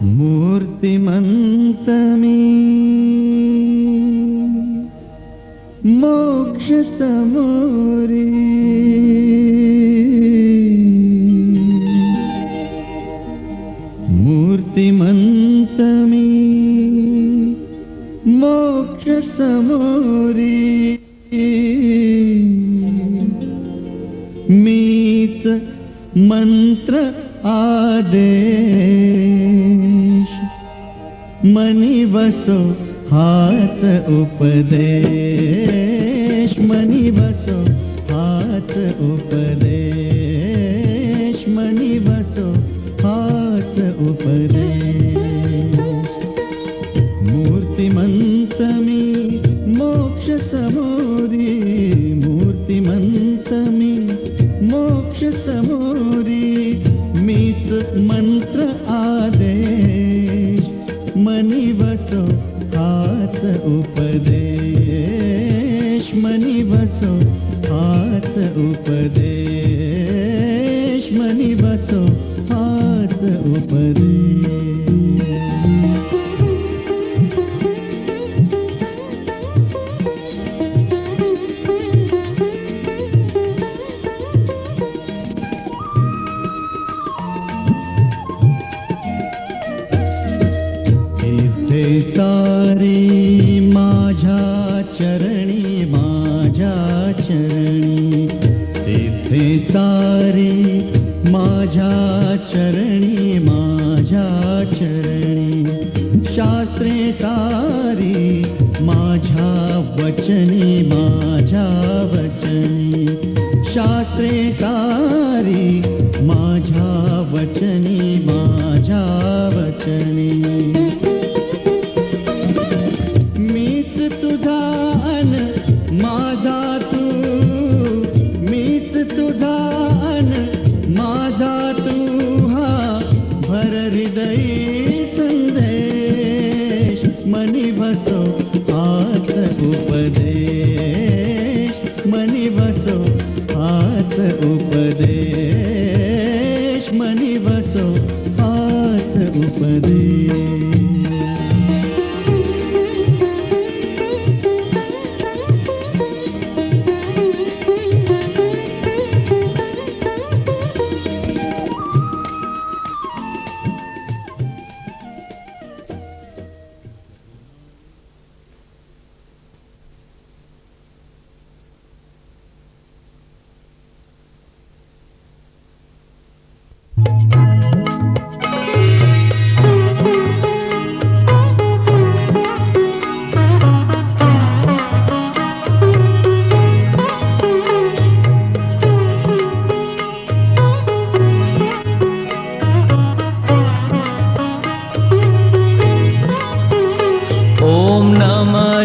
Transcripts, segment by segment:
मूर्तिमंत मी मोक्ष समोरी, मूर्तिमंत मी मोक्ष समोरी, मीच मंत्र आदेश, मनी बसो हाच उपदेश, मनी बसो हाच उपदेश, मनी बसो हाच उपदेश। मूर्तिमंत मी मोक्ष समोरी, मूर्तिमंत मी मोक्ष समोरी, मीच मंत्र आदेश, मनी बसो हाच उपदेश, मनी बसो हाच उपदेश, मनी बसो हाच उपदेश। सारी माझ्या चरणी, माझ्या चरणी, तीर्थे सारी माझ्या चरणी, माझ्या चरणी, शास्त्रे सारी माझ्या वचनी, माझ्या वचनी, शास्त्रे सारी माझ्या वचनी, माझ्या वचनी, मीच तुझा अन माझा तू, मीच तुझा अन माझा तू, हा भर हृदयी संदेश, मनी बसो हाच उपदेश, मनी बसो हाच उपदेश, मनी बसो हाच उपदेश।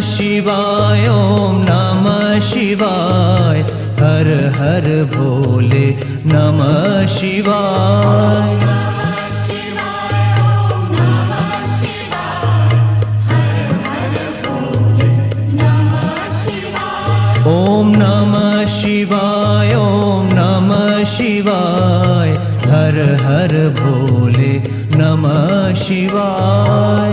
शिवाय ओम नमः शिवाय, हर हर भोले नमः शिवाय। ओम नमः शिवाय ओम नमः शिवाय, हर हर भोले नमः शिवाय।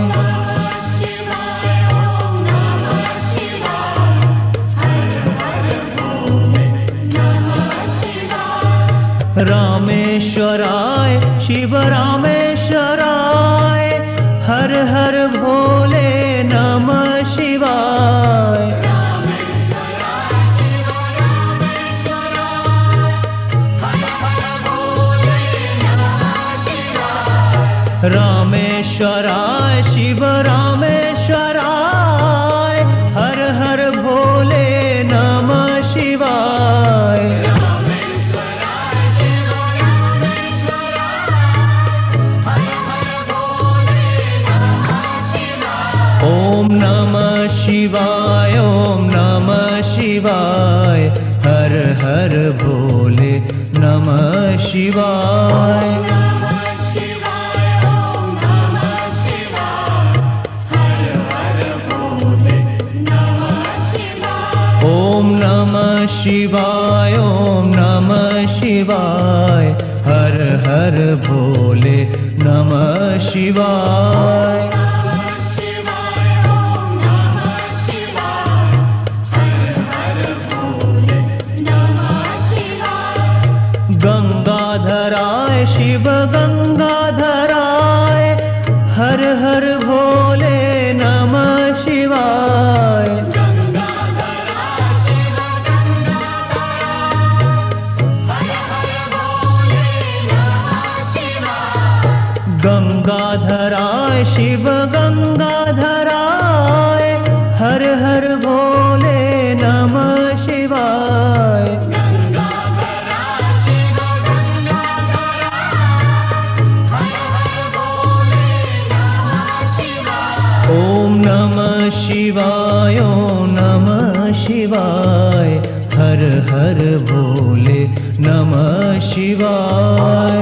रामेश्वराय शिव रामेश्वराय, हर हर भोले नमः शिवाय। रामेश्वराय शिव रामेश्वराय, हर हर भोले नमः शिवाय। ओम नमः शिवाय ओम नमः शिवाय, हर हर भोले नमः शिवाय। ओम नमः शिवाय ओम नमः शिवाय, हर हर हर भोले नमः शिवाय। गंगाधराय शिव गंगाधराय हर हर भोले नमः शिवाय। गंगाधराय शिव गंगाधराय हर हर भोले नमः शिवाय। ओम नमः शिवाय ओम नमः शिवाय हर हर भोले नमः शिवाय।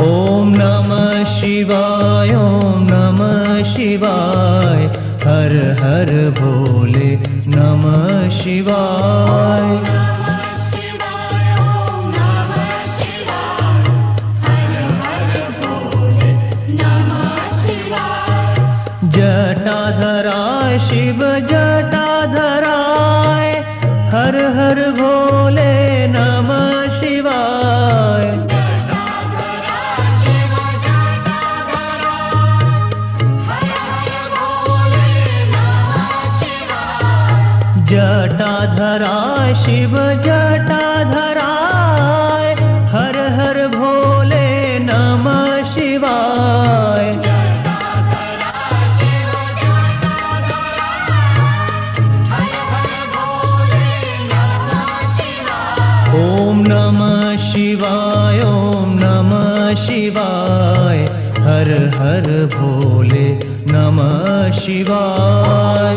ओम नमः शिवाय ओम नमः शिवाय हर हर भोले नमः शिवाय। जटाधराय शिव जटाधराय हर हर भोले नमः शिवाय। जटाधराय शिव जटाधराय हर हर भोले नमः शिवाय। ओम नमः शिवाय ओम नमः शिवाय हर हर भोले नमः शिवाय।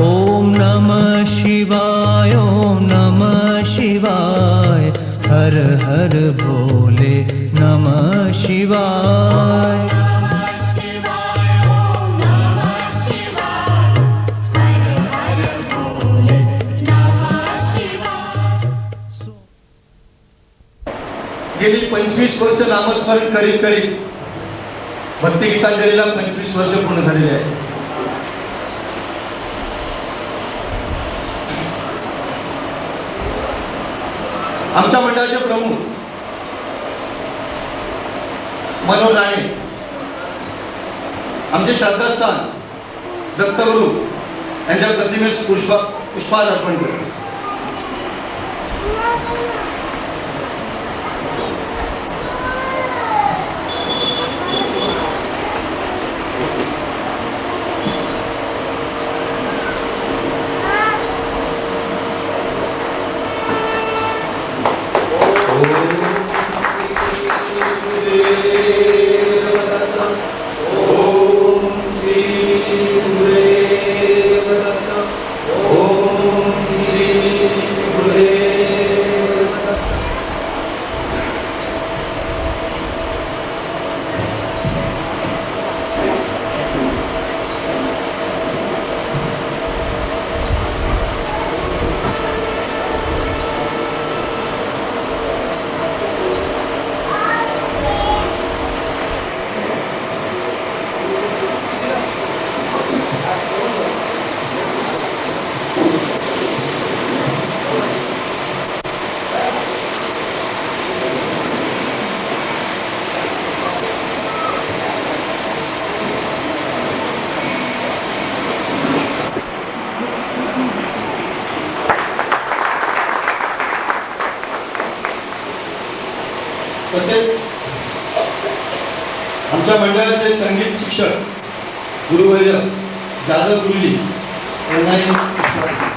ओम नमः शिवाय ओम नमः शिवाय हर हर भोले नमः शिवाय। गेली 25 वर्ष नामस्मरण करीत करीत भक्ती गीतांजलीला 25 वर्ष पूर्ण झालेली आहे. आमच्या मंडळाचे प्रमुख मनोज राणे, आमचे श्रद्धास्थान दत्तगुरु यांच्या प्रतिमेस पुष्पहार अर्पण केले. तसेच आमच्या मंडळाचे संगीत शिक्षक गुरुवर्य जाधव गुरुजी यांनाही पुष्पहार.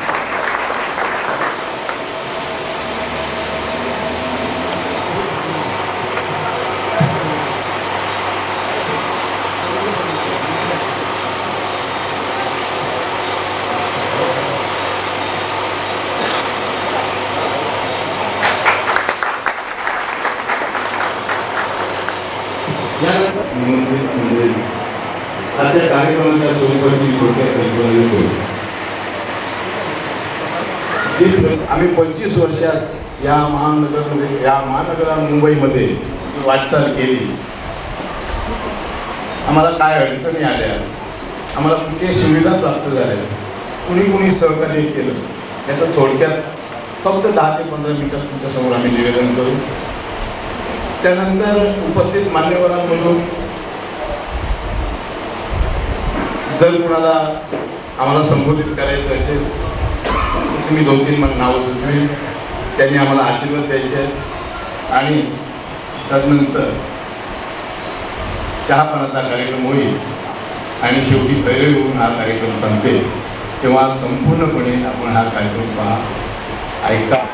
निमंत्रित मंडळी, आजच्या कार्यक्रमाच्या स्वरूपाची थोडक्यात कल्पना देतो. आम्ही 25 वर्षात या महानगरमध्ये, या महानगरा मुंबईमध्ये वाटचाल केली. आम्हाला काय अडचणी आल्या, आम्हाला कुठे सुविधा प्राप्त झाल्या, कुणी सहकार्य केलं, याचं थोडक्यात फक्त 10 ते 15 मिनिटात तुमच्यासमोर आम्ही निवेदन करू. त्यानंतर उपस्थित मान्यवरांमधून जर कुणाला आम्हाला संबोधित करायचं असेल तर तुम्ही 2-3 नावं सुचवेल, त्यांनी आम्हाला आशीर्वाद द्यायचे आहेत आणि त्यानंतर चहापानाचा कार्यक्रम होईल आणि शेवटी भैरवी होऊन हा कार्यक्रम संपेल. तेव्हा संपूर्णपणे आपण हा कार्यक्रम पहा, ऐका.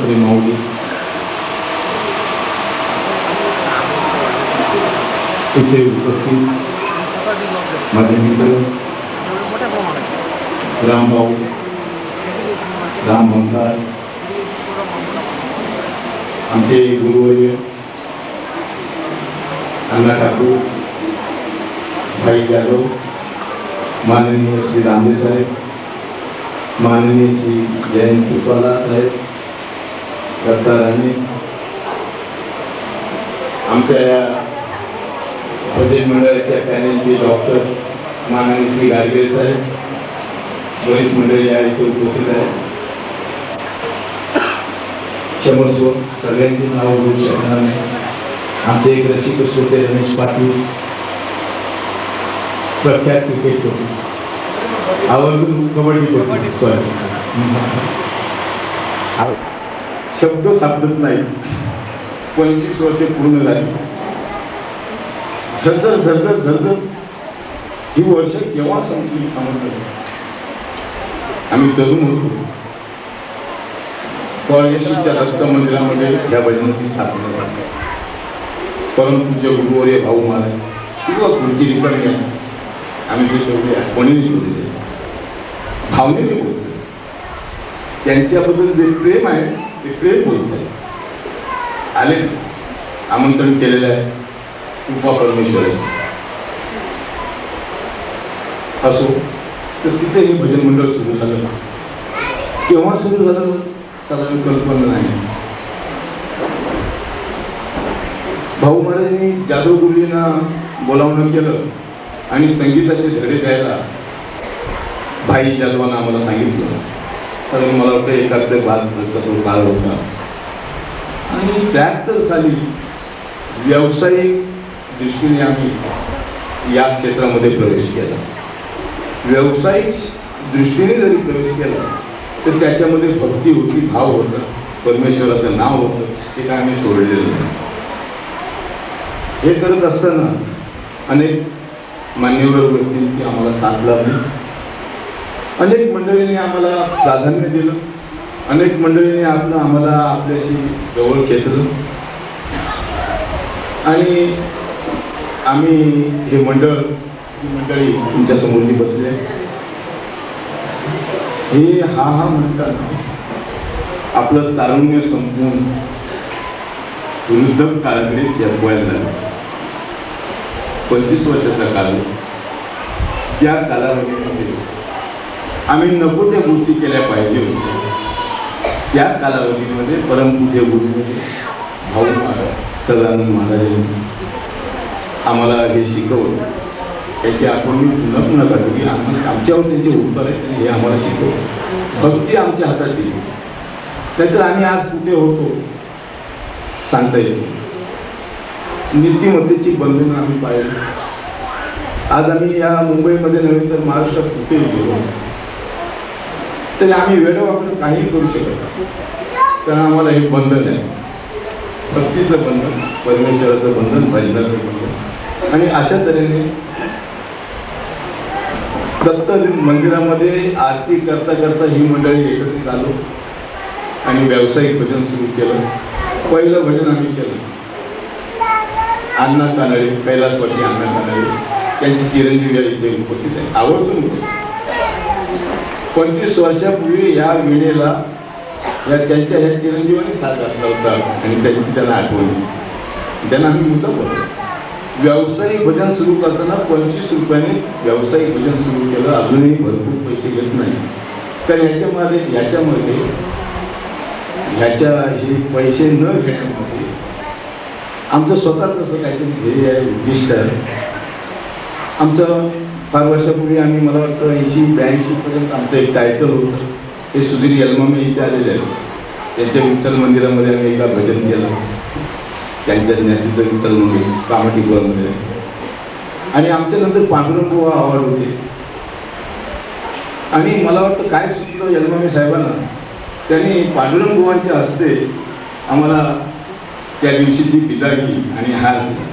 सर्वश्री माऊली, इथे उपस्थित माझे मित्र रामभाऊ, राम भंगार, आमचे गुरुवर्य अण्णा ठाकूर, भाई यादव, माननीय श्री रामदेव साहेब, माननीय श्री जयंत पुतवाला साहेब, दत्ता राणे, आमच्या या भजन मंडळाच्या पॅनलचे डॉक्टर माननीय श्री गाडगे साहेब, बरीच मंडळी या इथे उपस्थित आहेत. क्षमस्व, सगळ्यांची नाव घेऊ शकणार नाही. आमचे एक रसिक श्रोते रमेश पाटील, प्रख्यात क्रिकेटपटू, आवर्जून कबड्डीपटू, शब्द सापडत नाही. 25 वर्षे पूर्ण झाली. झरझर झरझर झरझर ही वर्ष केव्हा संपली सांगत नाही. आम्ही तरुण होतो. कॉलेजच्या दत्त मंदिरामध्ये या भजनाची स्थापना झाली. परंतु गुरुवर्य भाऊ महाराज किंवा गुरुजी रिकामी आम्ही ते तेवढे आठवणीने बोलले, भावनेने बोलतो. त्यांच्याबद्दल जे प्रेम आहे ते प्रेम बोलत आहे. आले आमंत्रण केलेलं आहे कृपा परमेश्वराची असो, तर तिथे हे भजन मंडळ सुरू झालं. केव्हा सुरू झालं साधारण कल्पना नाही. भाऊ महाराजांनी जाधव गुरुजींना बोलावणं केलं आणि संगीताचे धडे द्यायला भाई जाधवांना आम्हाला सांगितलं. तर मला वाटतं एखादं काळ होता. आणि 73 साली व्यावसायिक दृष्टीने आम्ही या क्षेत्रामध्ये प्रवेश केला. व्यावसायिक दृष्टीने जरी प्रवेश केला तर त्याच्यामध्ये भक्ती होती, भाव होता, परमेश्वराचं नाव होतं. ते काय आम्ही सोडलेलं नाही. हे करत असताना अनेक मान्यवर व्यक्तींची आम्हाला साथ लाभली. अनेक मंडळींनी आम्हाला प्राधान्य दिलं. अनेक मंडळींनी आम्हाला आपल्याशी जवळ खेचलं आणि आम्ही हे मंडळी तुमच्यासमोर बसले. हे हा म्हणतात आपलं तारुण्य संपवून वृद्ध काळाकडे चेपवायला झालं. 25 वर्षाचा काळ, ज्या कालावधीमध्ये आम्ही नको त्या गोष्टी केल्या पाहिजे होत्या, त्या कालावधीमध्ये परमपूज्य गुरुजी भाऊ महाराज सदानंद महाराजांनी आम्हाला हे शिकवलं. त्याची आपण पुन्हा पुन्हा काढू की आमच्यावर त्यांचे उपकार आहेत. त्यांनी हे आम्हाला शिकवलं. भक्ती आमच्या हातात दिली. नाहीतर आम्ही आज कुठे होतो सांगता येत नाही. नीतिमत्तेची बंधनं आम्ही पाहिली. आज आम्ही या मुंबईमध्ये नव्हे तर महाराष्ट्रात कुठेही गेलो तरी आम्ही वेडवाकडे काहीही करू शकत नाही. कारण आम्हाला हे बंधन आहे. भक्तीचं बंधन, परमेश्वराचं बंधन, भजनाचं बंधन. आणि अशा तऱ्हेने दत्त मंदिरामध्ये आरती करता करता ही मंडळी एकत्रित आलो आणि व्यावसायिक भजन सुरू केलं. पहिलं भजन आम्ही केलं अण्णा कानडे, कैलासवासी अण्णा कानडे त्यांची चिरंजीवी इथे उपस्थित आहे, आवर्जून उपस्थित. 25 वर्षापूर्वी या वेळेला त्यांच्या ह्या चिरंजीवांनी साथ घातला होता आणि त्यांची त्यांना आठवण. त्यांना आम्ही मुद्दा बोलतो. व्यावसायिक भजन सुरू करताना 25 रुपयाने व्यावसायिक भजन सुरू केलं. अजूनही भरपूर पैसे घेत नाही. तर ह्याच्यामध्ये हे पैसे न घेण्यामध्ये आमचं स्वतःच असं काहीतरी ध्येय आहे, उद्दिष्ट आहे आमचं. फार वर्षापूर्वी आम्ही, मला वाटतं 80-82 पर्यंत आमचं एक टायटल होतं. ते सुधीर यलमामे इथे आलेले आहेत. त्यांच्या विठ्ठल मंदिरामध्ये आम्ही एकदा भजन केलं. त्यांच्या ज्ञातीचं विठ्ठल मंदिर कामाटीपुरामध्ये. आणि आमच्यानंतर पांडुरंग अवॉर्ड होते. आणि मला वाटतं काय सुचलं यलमामे साहेबांना, त्यांनी पांडुरंग बुवांच्या हस्ते आम्हाला त्या दिवशीची बिदागी आणि हार दिला.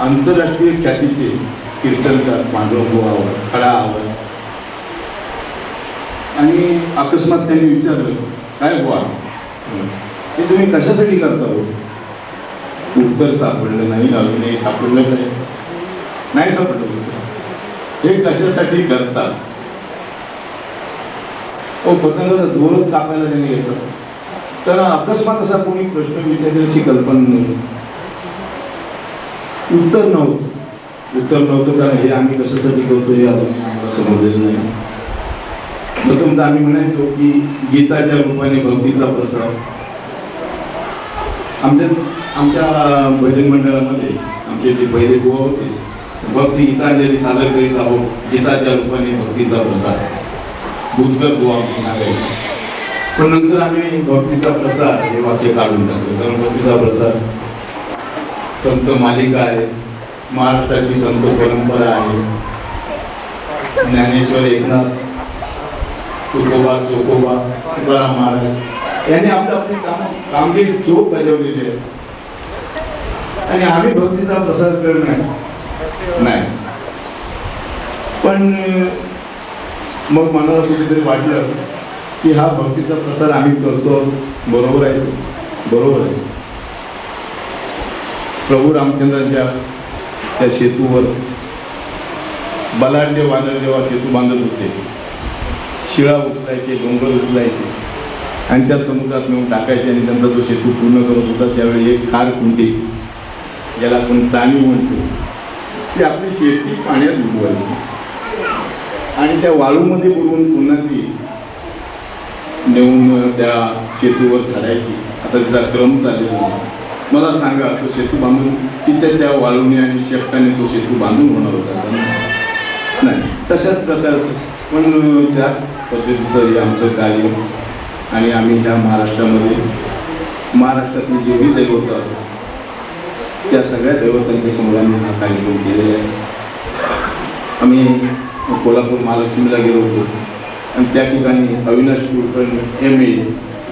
आंतरराष्ट्रीय ख्यातीचे कीर्तनकार पांडुरंग बुवा, खडा आवाज. आणि अकस्मात त्यांनी विचारलं, काय बुवा हे तुम्ही कशासाठी करता हो? उत्तर सापडलं नाही, अजूनही सापडलं नाही सापडलं उत्तर. हे कशासाठी करतात? पतंगाचा दोरच कापायला त्यांनी घेतलं. तर अकस्मात असा कोणी प्रश्न विचारली अशी कल्पना नव्हती. उत्तर नव्हतं कारण हे आम्ही कशासाठी करतो हे अजून आम्हाला समजलेलं नाही. प्रथम तर आम्ही म्हणायचो की गीताच्या रूपाने भक्तीचा प्रसार. आमच्या भजन मंडळामध्ये आमचे जे पहिले बुवा होते, भक्ती गीतांजली सादर करीत आहोत, गीताच्या रूपाने भक्तीचा प्रसार. भूतकर बुवा सांगायचे. पण नंतर आम्ही भक्तीचा प्रसार हे वाक्य काढून टाकलं, कारण भक्तीचा प्रसार संत मालिका आहे, महाराष्ट्राची संत परंपरा आहे. ज्ञानेश्वर, एकनाथ, तुकोबा, चोकोबा, तुकाराम महाराज यांनी आपली कामगिरी चोख बजावलेली आहे. आणि आम्ही भक्तीचा प्रसार करणार नाही. पण मग मनाला कुठेतरी वाटलं की हा भक्तीचा प्रसार आम्ही करतो, बरोबर आहे. प्रभू रामचंद्रांच्या त्या सेतूवर बलाढ्य वादळ जेव्हा सेतू बांधत होते, शिळा उचलायचे, डोंगर उचलायचे आणि त्या समुद्रात नेऊन टाकायचे आणि त्यांचा जो सेतू पूर्ण करत होता त्यावेळी एक खार कुंडी, ज्याला आपण चाणी म्हणतो, ती आपली शेती पाण्यात बुडवायची आणि त्या वाळूमध्ये बुडवून पुन्हा ती नेऊन त्या सेतूवर चढायची. असा तिचा क्रम चाललेला होता. मला सांगा, तो सेतू बांधून तिथे त्या वाळूने आणि शेपटाने तो सेतू बांधून होणार होता नाही? तशाच प्रकारचं पण त्या पद्धतीचं हे आमचं कार्य. आणि आम्ही ह्या महाराष्ट्रातली जेवढी दैवत त्या सगळ्या दैवतांच्या समोर आम्ही हा कार्यक्रम केलेला आहे. आम्ही कोल्हापूर महालक्ष्मीला गेलो होतो आणि त्या ठिकाणी अविनाश कुलकर्णी MA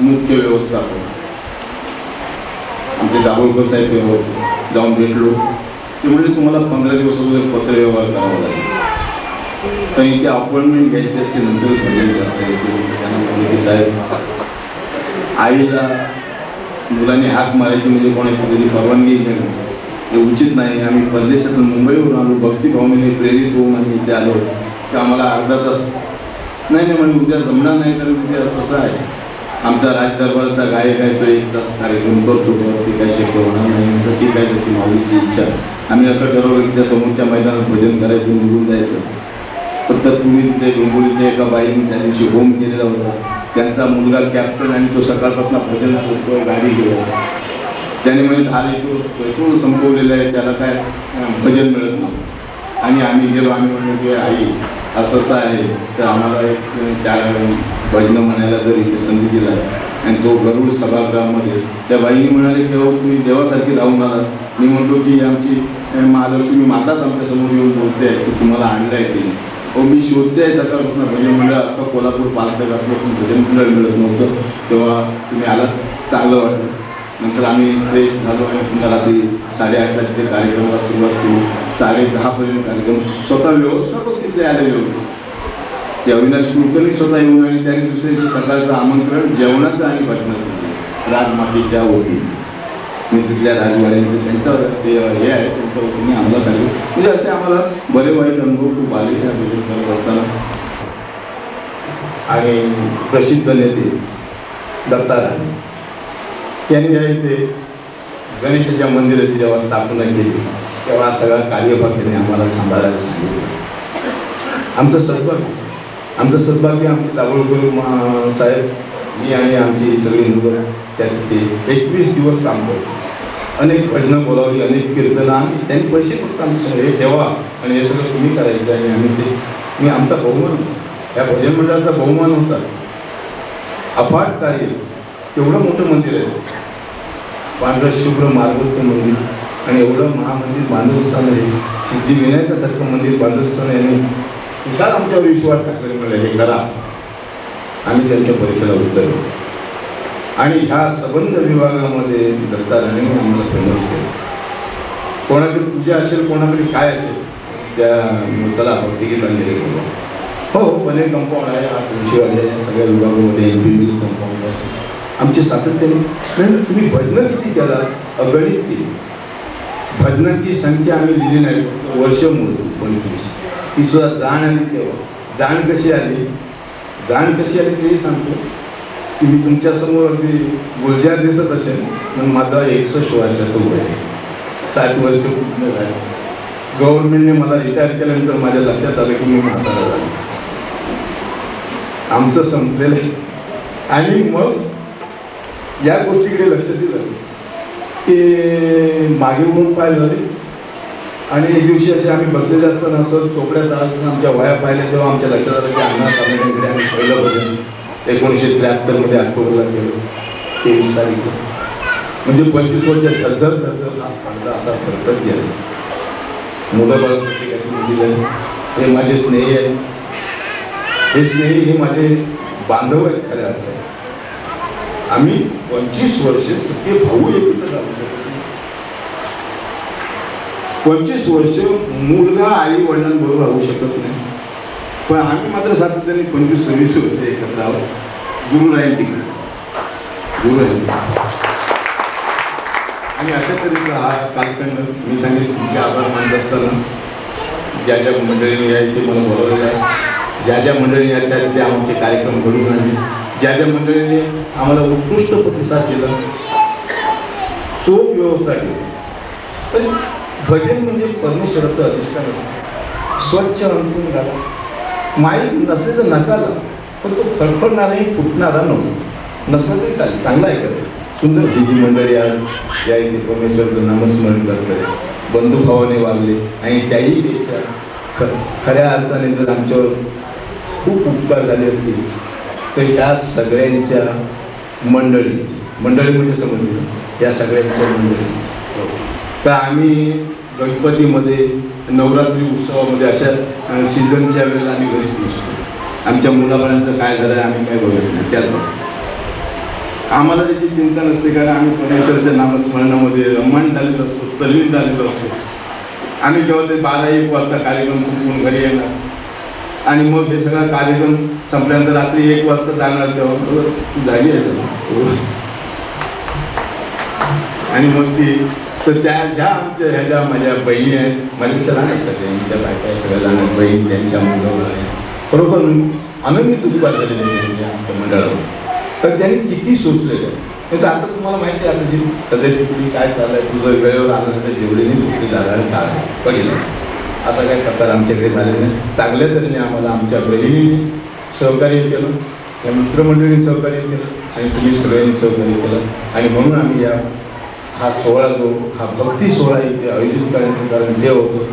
मुख्य व्यवस्थापक आमचे दाभोळकर साहेब जाऊन भेटलो. ते म्हणजे तुम्हाला 15 दिवस अगोदर पत्र व्यवहार करावा लागेल, पण इथे अपॉइंटमेंट घ्यायची असते, नंतर करता येते. त्यांना म्हटलं की साहेब, आईला मुलांनी हाक मारायची म्हणजे कोणाची तरी परवानगी घेणं हे उचित नाही. आम्ही परदेशातून मुंबईवरून आलो, भक्तिभावनेने प्रेरित होऊन आम्ही इथे आलो की आम्हाला अर्धा तास नाही म्हणजे उद्या जमणार नाही, कारण उद्या असं आहे आमचा राजदरबारचा गायक आहे, तो 1 तास कार्यक्रम करतो, ते काय शक्य होणार नाही. तर ठीक आहे, जशी माऊलीची इच्छा. आम्ही असं ठरवलं की त्या समोरच्या मैदानात भजन करायचं, निघून जायचं. फक्त तुम्ही तिथे डोंबिवलीच्या एका बाईने त्या दिवशी होम केलेला होता. त्यांचा मुलगा कॅप्टन आणि तो सकाळपासून भजन करतो, गाडी घेऊन. त्याने म्हणजे 10 लिटर पेट्रोल संपवलेलं आहे, त्याला काय भजन मिळत नाही. आणि आम्ही गेलो, आम्ही म्हणलो की आई असं आहे, तर आम्हाला 4 भजनं म्हणायला जर इथे संधी दिला. आणि तो गरुड सभागृहामध्ये त्या बाईने म्हणाले की तुम्ही देवासारखी धावून आलात. मी म्हणतो की आमची महालक्ष्मी माताच आमच्यासमोर येऊन बोलते आहे की तुम्हाला आणलं आहे तिने. मी शोधते आहे सकाळपासून भजन मंडळ, अख्खा कोल्हापूर 5 जगातलं भजन मंडळ मिळत नव्हतं. तेव्हा तुम्ही आलात, चांगलं वाटलं. नंतर आम्ही फ्रेश झालो आणि पुन्हा रात्री 8:30ला तिथे कार्यक्रमाला सुरुवात केली. 10:30पर्यंत कार्यक्रम स्वतः व्यवस्थापक तिथे आलेले होते. ते अविनाश कुलकर्णी स्वतः येऊन आणि त्यांनी दुसऱ्या दिवशी सकाळचं आमंत्रण जेवणाचं आणि भजनाचं दिलं राजमातेच्या वतीने. मी तिथल्या राजवाड्यांचं त्यांचं ते हे आहे, त्यांच्या वतीने आम्हाला काही म्हणजे असे आम्हाला बरे वाईट अनुभव खूप आले ह्या भजन करत असताना. आणि प्रसिद्ध नेते दत्ताराम त्यांनी इथे गणेशाच्या मंदिराची जेव्हा स्थापना केली तेव्हा सगळा कार्यभाग त्यांनी आम्हाला सांभाळायला सांगितलं. आमचं सद्भाग्य आमचे दाभोळकर साहेब, मी आणि आमची सगळी मुलं त्याचे 21 दिवस काम करतो. अनेक भजनं बोलावली, अनेक कीर्तनं. आम्ही त्यांनी पैसे फक्त आमचं हे ठेवा आणि हे सगळं तुम्ही करायचं. आणि आम्ही मी आमचा बहुमान, या भजन मंडळाचा बहुमान होता. अफाट कार्य, एवढं मोठं मंदिर आहे, पांढरं शुभ्र मार्बलचं मंदिर. आणि एवढं महामंदिर बांधत असताना हे सिद्धिविनायकासारखं मंदिर बांधत असताना यांनी विशाल आमच्यावर विश्वास टाकले, म्हणलं हे करा. आम्ही त्यांच्या परीक्षेला उतरलो आणि ह्या संबंध विभागामध्ये दत्ताराने आम्हाला फेमस केलं. कोणाकडे पूजा असेल, कोणाकडे काय असेल, त्या चला भक्तिगीतांजली बोलवा. हो, पनवेल कंपाऊंड आहे, हा तुळशीवाड्याच्या सगळ्या विभागामध्ये एलपी कंपाऊंड आहे. आमची सातत्याने म्हणजे तुम्ही भजनं किती केला, अगणित केली. भजनांची संख्या आम्ही लिहिली नाही, वर्ष मोजली 25. ती सुद्धा जाण आली तेव्हा. जाण कशी आली तेही सांगतो की मी तुमच्यासमोर अगदी गुलजार दिसत असेल, पण माझा 61 वर्षाचं वय आहे. 60 वर्ष पूर्ण झाले. गव्हर्नमेंटने मला रिटायर केल्यानंतर माझ्या लक्षात आलं की मी म्हातारा झालो, आमचं संपलेलं आहे. आणि मग या गोष्टीकडे लक्ष दिलं की मागे वळून पाय झाले. आणि एक दिवशी असे आम्ही बसलेले असताना असं चोपड्यात असताना आमच्या वया पाहिल्या, तेव्हा आमच्या लक्षात आलं की अण्णा सामनेकडे आम्ही पहिलं भजन 1973 ऑक्टोबरला केलं, 23 तारीखला. म्हणजे 25 वर्ष झरझर हा काढला असा सरकत गेला. मुलं बाळ प्रत्येकाची मुली झाली. हे माझे स्नेही आहेत, हे स्नेही हे माझे बांधव आहेत खऱ्या अर्थात. आम्ही 25 वर्ष सगळे भाऊ एकत्र राहू शकतो. 25 वर्ष मुलगा आई वडिलांबरोबर राहू शकत नाही, पण आम्ही मात्र सातत्याने 25-26 वर्ष एकत्र आहोत. गुरुरायांची आणि अशा तऱ्हेचा हा कालखंड मी सांगेन. तुमचे आभार मानत असताना ज्या ज्या मंडळींनी आहे ते मला बोलावलेलं आहे, ज्या ज्या मंडळींनी आहेत त्या ते आमचे कार्यक्रम घडून आणले, ज्या ज्या मंडळींनी आम्हाला उत्कृष्ट प्रतिसाद दिला, चोख व्यवस्था केली. पण भजन म्हणजे परमेश्वराचं अधिष्ठान असतं. स्वच्छ अंतून घाला, माईक नसले तर नकाला, पण तो फडफडणाराही फुटणारा नको, नसला तरी चालेल, चांगला ऐकायचं. सुंदर जी मंडळी आज या इथे परमेश्वराचं नामस्मरण करतात, बंधुभावाने वागले आणि त्याही पेक्षा खऱ्या अर्थाने जर आमच्यावर खूप उपकार झाले असतील तर ह्या सगळ्यांच्या मंडळी म्हणजे समजलं, या सगळ्यांच्या मंडळींची. तर आम्ही गणपतीमध्ये, नवरात्री उत्सवामध्ये अशा सीझनच्या वेळेला आम्ही घरीच नसतो. आमच्या मुलाबाळांचं काय झालं आहे आम्ही काय बघत नाही, त्यात आम्हाला त्याची चिंता नसते, कारण आम्ही परमेश्वराच्या नामस्मरणामध्ये रममाण झालेलो असतो, तल्लीन झालेलो असतो. आम्ही जेव्हा ते 12-1 वाजता कार्यक्रम संपवून घरी येणार आणि मग हे सगळा कार्यक्रम संपल्यानंतर रात्री 1 वाजता जाणार, तेव्हा जागी आहे सगळं. आणि मग ती तर ज्या आमच्या ह्या माझ्या बहिणी आहेत, माझ्यापेक्षा लहान आहेत सगळ्या, यांच्या बायका सगळ्या लहान आहेत, बहीण त्यांच्या मुलं आहेत, बरोबर आनंदित उत्पाद झालेले त्यांच्या आमच्या मंडळावर. तर त्यांनी किती सोचलेलं आहे. तर आता तुम्हाला माहिती आहे आता जी सध्याची पिढी काय चाललं आहे, तुझं वेळेवर आलं तर जेवढीने दुसरी झालं काय बघितलं. आता काय प्रकार आमच्याकडे झाले नाही. चांगल्या तऱ्हेने आम्हाला आमच्या बहिणीने सहकार्य केलं, या मित्रमंडळींनी सहकार्य केलं आणि तुम्ही सगळ्यांनी सहकार्य केलं. आणि म्हणून आम्ही हा सोहळा हा भक्ती सोहळा इथे आयोजित करण्याचं कारण हे होतं.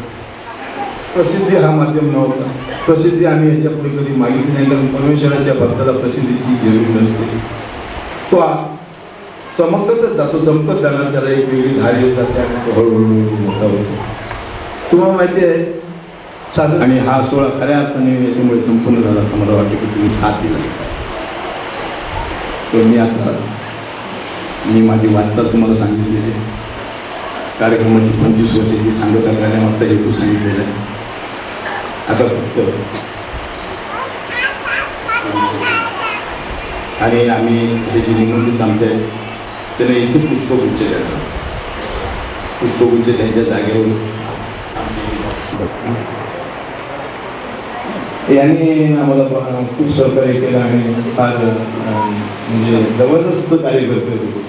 प्रसिद्धी हा माध्यम नव्हता. प्रसिद्धी आम्ही याच्या पुढे कधी मागितली नाही, कारण परमेश्वराच्या भक्ताला प्रसिद्धीची जरूर नसते. तो चमकतच जातो, चमकत जाणार, त्याला एक वेगळी धार येत जाते आणि तो हळूहळू मोठा होतो. तुम्हाला माहिती आहे साधन. आणि हा सोहळा खऱ्या अर्थाने याच्यामुळे संपूर्ण झाला असं मला वाटतं की तुम्ही साथ दिला. तर मी माझी वाटचाल तुम्हाला सांगितलेली आहे. कार्यक्रमाची 25 वर्षाची सांगता करण्यामागचा हेतू सांगितलेला आहे. आता फक्त आणि आम्ही हे जे निमंत्रित आमचे आहेत त्यांना इथे पुष्पगुच्छ देतात. पुष्पगुच्छ त्यांच्या जागेवर यांनी आम्हाला खूप सहकार्य केलं आणि फार म्हणजे जबरदस्त कार्य करतो होते.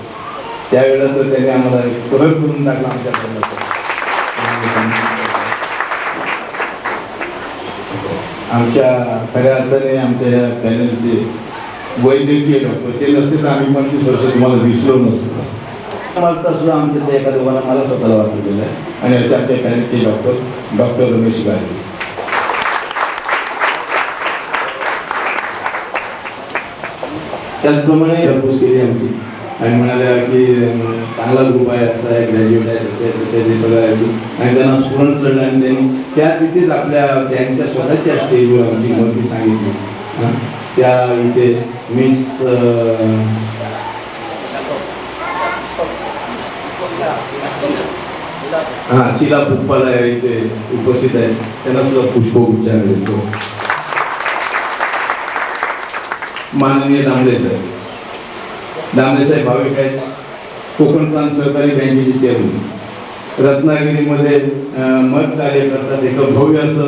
त्यावेळेला तर त्यांनी आम्हाला परत करून टाकला आमच्याकडनं. आमच्या खऱ्या अर्थाने आमच्या या पॅनलचे वैद्यकीय डॉक्टर ते नसते तर आम्ही 25 वर्ष तुम्हाला दिसलो नसतो. मला सुद्धा आमच्या त्या एका दोघांना मला स्वतःला वाटलेलं आहे. आणि असे आमच्या पॅनलचे डॉक्टर रमेश गाडगे. त्याचप्रमाणे घरपोच केली आमची आणि म्हणाल्या की चांगला ग्रुप आहे, असा आहे, ग्रॅज्युएट आहे, तसं आहे, तसं आहे, ते सगळं आहे. आणि त्यांना स्फुरण चढलं आणि त्यांनी त्या तिथेच त्यांच्या स्वतःच्या स्टेजवर आमची मती सांगितली. त्या इथे मिस शिला पुष्पाला इथे उपस्थित आहे, त्यांना सुद्धा पुष्पगुच्छ देतो. माननीय दामले साहेब भाविक आहेत, कोकण प्रांत सहकारी बँकेचे चेअरमन, रत्नागिरीमध्ये मठ कार्य करतात. एक भव्य असं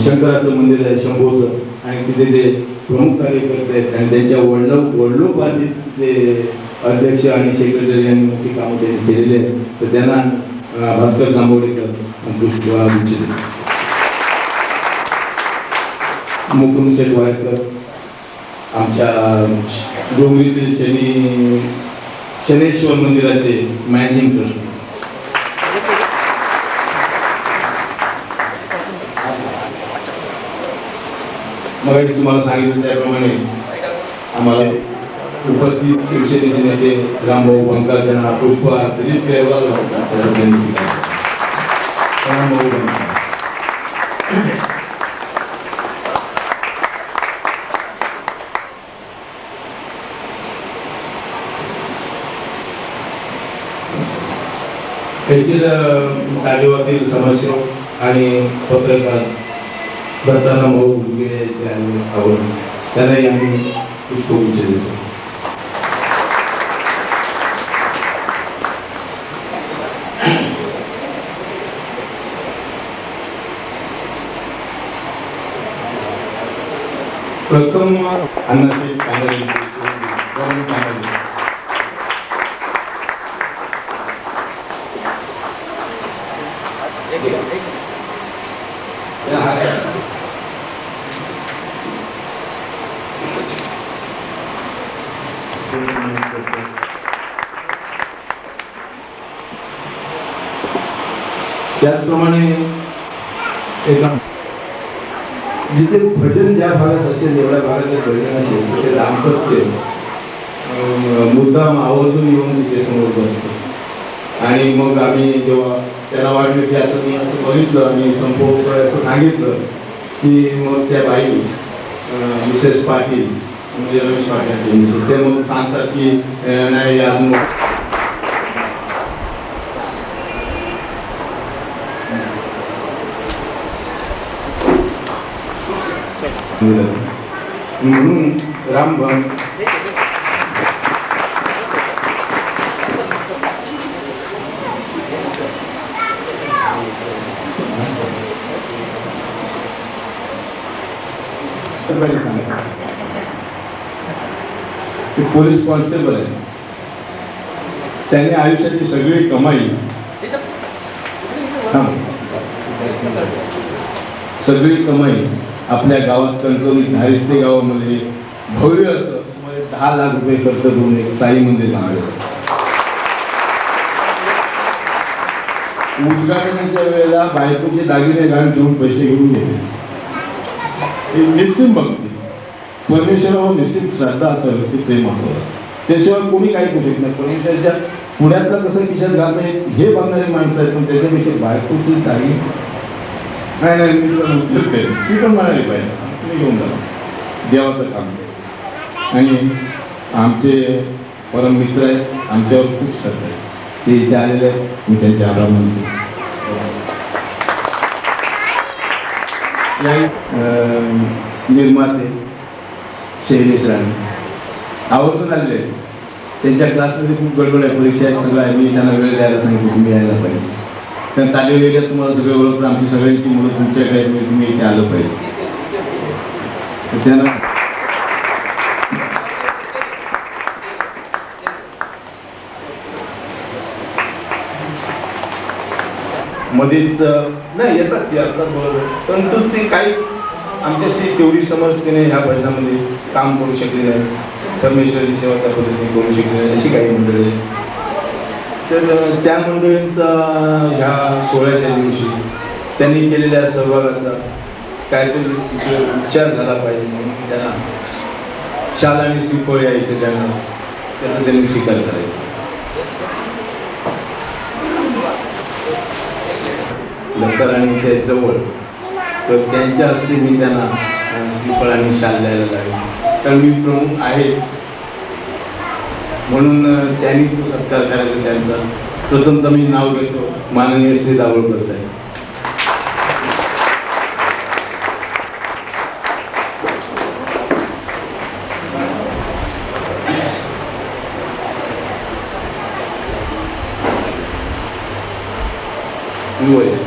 शंकराचं मंदिर आहे शंभूचं, आणि तिथे ते प्रमुख कार्य करत आहेत. आणि त्यांच्या वडिलोपार्जित ते अध्यक्ष आणि सेक्रेटरी यांनी मोठी कामं त्यांनी केलेली आहेत. तर त्यांना भास्कर जांभवडेकर पुष्पगुच्छ, मुकुंद शेठ वायकर, आमच्या डोंगरीतील शनेश्वर मंदिराचे मॅनेजिंग ट्रस्टी, मग तुम्हाला सांगितलं त्याप्रमाणे आम्हाला उपस्थित शिवसेनेचे नेते रामभाऊ बंगाल यांना पुष्प दिलीप केरवाल रामभाऊ बंगाल. येथील कार्यवातील समाजसेवक आणि पत्रकार दत्ताराम भाऊ गुडगे त्यांनाही आम्ही पुष्पगुच्छ देतो. प्रथम अन्नाचे पॅनल त्याचप्रमाणे जिथे भजन ज्या भागात असेल, एवढ्या भागात भजन असेल तर ते दाम्पत्य मुद्दाम आवर्जून येऊन तिथे समोर बसतो. आणि मग आम्ही जेव्हा त्याला वाटलं की आता मी असं बघितलं आणि संपूर्ण असं सांगितलं की मग त्या बाई मिसेस पाटील म्हणजे रमेश पाटील मिसेस ते मग सांगतात की नाही अजून म्हणून रामभंग पोलीस कॉन्स्टेबल आहे, त्यांनी आयुष्याची सगळी कमाई आपल्या गावात कणकवली धारिस्ते गावामध्ये भव्य असं 10 लाख रुपये खर्च करून एक साई मंदिर बांधलं. उद्घाटनाच्या वेळेला बायकोचे दागिने घालून घेऊन पैसे घेऊन गेले. निश्चित भक्ती, परमेश्वरावर निश्चित श्रद्धा असावी, की प्रेम असावं, त्याशिवाय कोणी काही करू शकत नाही. परमेश्वराच्या पुण्यातलं कसं खिशात घालणं हे बघणारी माणसं आहेत, पण त्याच्यापेक्षा बायकोची दागिने नाही मी तुला उत्तर करेन, ती पण म्हणाली पाहिजे तुम्ही घेऊन जा, देवाचं काम. आणि आमचे परम मित्र आहेत, आमच्यावर खूप श्रद्धा आहे, ते इथे आलेले आहेत, मी त्यांचे आभार मानतो. निर्माते शैलेश राणे आवर्जून आलेले आहेत. त्यांच्या क्लासमध्ये खूप गडबड आहे, परीक्षा आहेत, सगळं आहे. मी त्यांना वेळ द्यायला सांगितलं तुम्ही यायला पाहिजे, कारण तालीम एरियात तुम्हाला सगळे ओळखतं, आमची सगळ्यांची मुलं तुमच्याकडे आहेत, तुम्ही इथे आलं पाहिजे. त्यांना मध्येच नाही येतात ते असतात बरोबर, परंतु ते काही आमच्याशी तेवढी समजतेने ह्या भजनामध्ये काम करू शकले नाही, परमेश्वराची सेवा त्या पद्धतीने करू शकले नाही, अशी काही मंडळी. तर त्या मंडळींचा ह्या सोहळ्याच्या दिवशी त्यांनी केलेल्या सहभागाचा काहीतरी उच्चार झाला पाहिजे, म्हणून त्यांना शाल आणि श्रीफळ यायचं, त्याचा त्यांनी स्वीकार करायचा. लंकर आणि त्या जवळ तर त्यांच्या हस्ते मी त्यांना श्रीफळ आणि शाल द्यायला लागेल, कारण मी प्रमुख आहेच म्हणून त्यांनी तो सत्कार करायचा त्यांचा. प्रथमतः मी नाव घेतो माननीय श्री दाभोळकर साहेब. मी बोलेन.